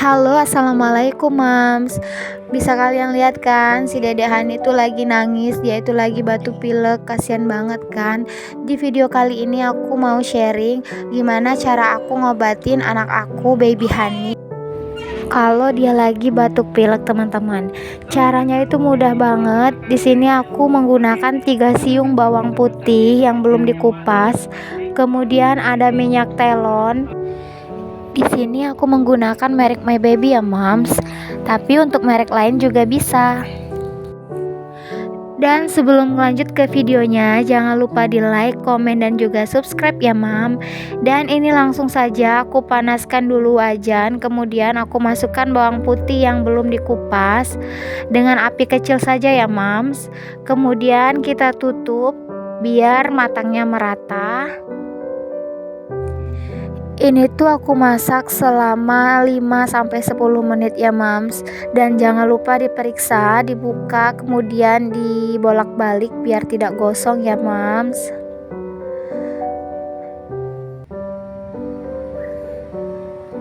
Halo, assalamualaikum mams. Bisa kalian lihat kan, si Dede Hani itu lagi nangis, dia itu lagi batuk pilek, kasihan banget kan. Di video kali ini aku mau sharing gimana cara aku ngobatin anak aku, baby Hani, kalau dia lagi batuk pilek teman-teman. Caranya itu mudah banget. Di sini aku menggunakan 3 siung bawang putih yang belum dikupas. Kemudian ada minyak telon. Di sini aku menggunakan merek My Baby ya Moms, tapi untuk merek lain juga bisa. Dan sebelum lanjut ke videonya, jangan lupa di like, komen, dan juga subscribe ya Mam. Dan ini langsung saja aku panaskan dulu wajan, kemudian aku masukkan bawang putih yang belum dikupas dengan api kecil saja ya Mams. Kemudian kita tutup biar matangnya merata. Ini tuh aku masak selama 5-10 menit ya Mams. Dan jangan lupa diperiksa, dibuka, kemudian dibolak-balik biar tidak gosong ya Mams.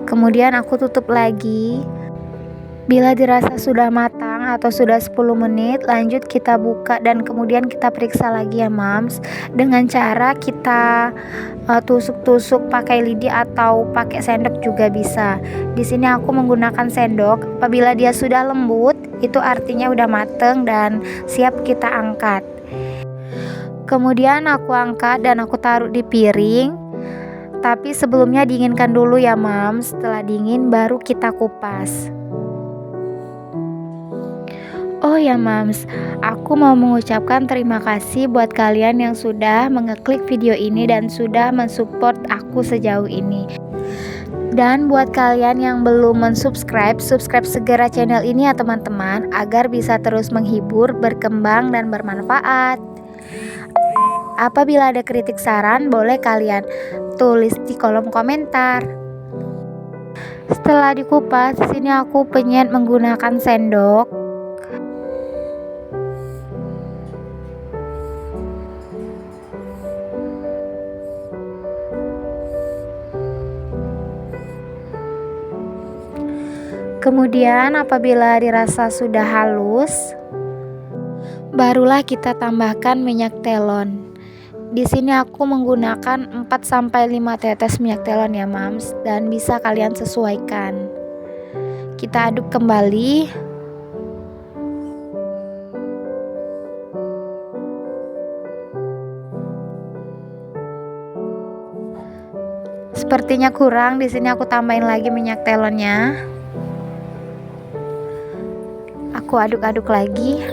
Kemudian aku tutup lagi. Bila dirasa sudah matang atau sudah 10 menit, lanjut kita buka dan kemudian kita periksa lagi ya Mams. Dengan cara kita tusuk-tusuk pakai lidi atau pakai sendok juga bisa. Di sini aku menggunakan sendok. Apabila dia sudah lembut, itu artinya udah mateng dan siap kita angkat. Kemudian aku angkat dan aku taruh di piring. Tapi sebelumnya dinginkan dulu ya Mams. Setelah dingin baru kita kupas. Oh ya Mams, aku mau mengucapkan terima kasih buat kalian yang sudah mengeklik video ini dan sudah mensupport aku sejauh ini. Dan buat kalian yang belum mensubscribe, subscribe segera channel ini ya teman-teman, agar bisa terus menghibur, berkembang, dan bermanfaat. Apabila ada kritik saran, boleh kalian tulis di kolom komentar. Setelah dikupas, di sini aku penyet menggunakan sendok. Kemudian apabila dirasa sudah halus, barulah kita tambahkan minyak telon. Di sini aku menggunakan 4-5 tetes minyak telon ya Mams, dan bisa kalian sesuaikan. Kita aduk kembali. Sepertinya kurang, di sini aku tambahin lagi minyak telonnya. Aku aduk-aduk lagi.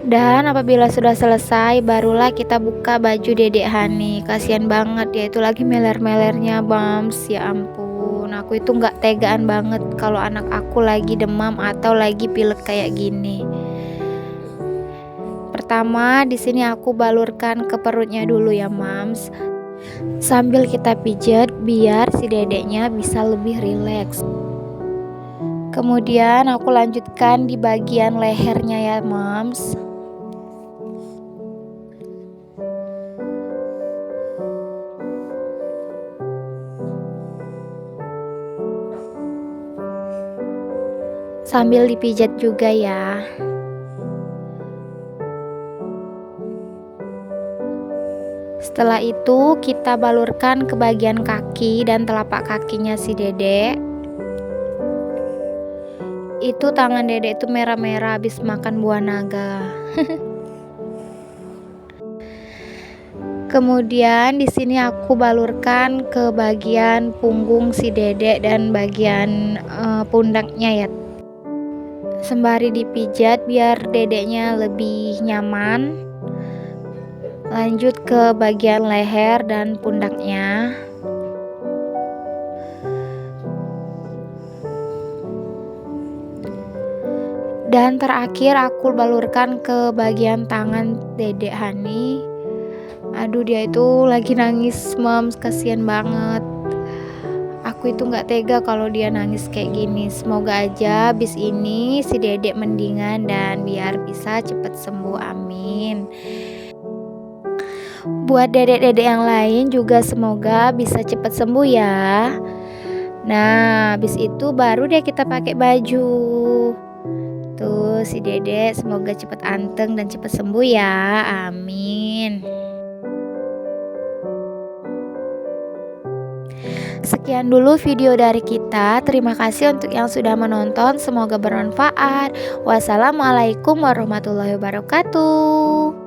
Dan apabila sudah selesai, barulah kita buka baju Dedek Hani. Kasihan banget, dia itu lagi meler-melernya Mams. Ya ampun, aku itu nggak tegaan banget kalau anak aku lagi demam atau lagi pilek kayak gini. Pertama, di sini aku balurkan ke perutnya dulu ya Mams. Sambil kita pijat biar si dedeknya bisa lebih rileks. Kemudian aku lanjutkan di bagian lehernya ya Mams. Sambil dipijat juga ya. Setelah itu kita balurkan ke bagian kaki dan telapak kakinya si dedek. Itu tangan dedek itu merah-merah habis makan buah naga. Kemudian di sini aku balurkan ke bagian punggung si dedek dan bagian pundaknya ya. Sembari dipijat biar dedeknya lebih nyaman. Lanjut ke bagian leher dan pundaknya. Dan terakhir aku balurkan ke bagian tangan Dedek Hani. Aduh, dia itu lagi nangis Mams, kasihan banget. Aku itu gak tega kalau dia nangis kayak gini. Semoga aja abis ini si dedek mendingan dan biar bisa cepet sembuh, amin. Buat dedek-dedek yang lain juga semoga bisa cepet sembuh ya. Nah, habis itu baru deh kita pakai baju. Tuh si Dede semoga cepet anteng dan cepet sembuh ya. Amin. Sekian dulu video dari kita. Terima kasih untuk yang sudah menonton. Semoga bermanfaat. Wassalamualaikum warahmatullahi wabarakatuh.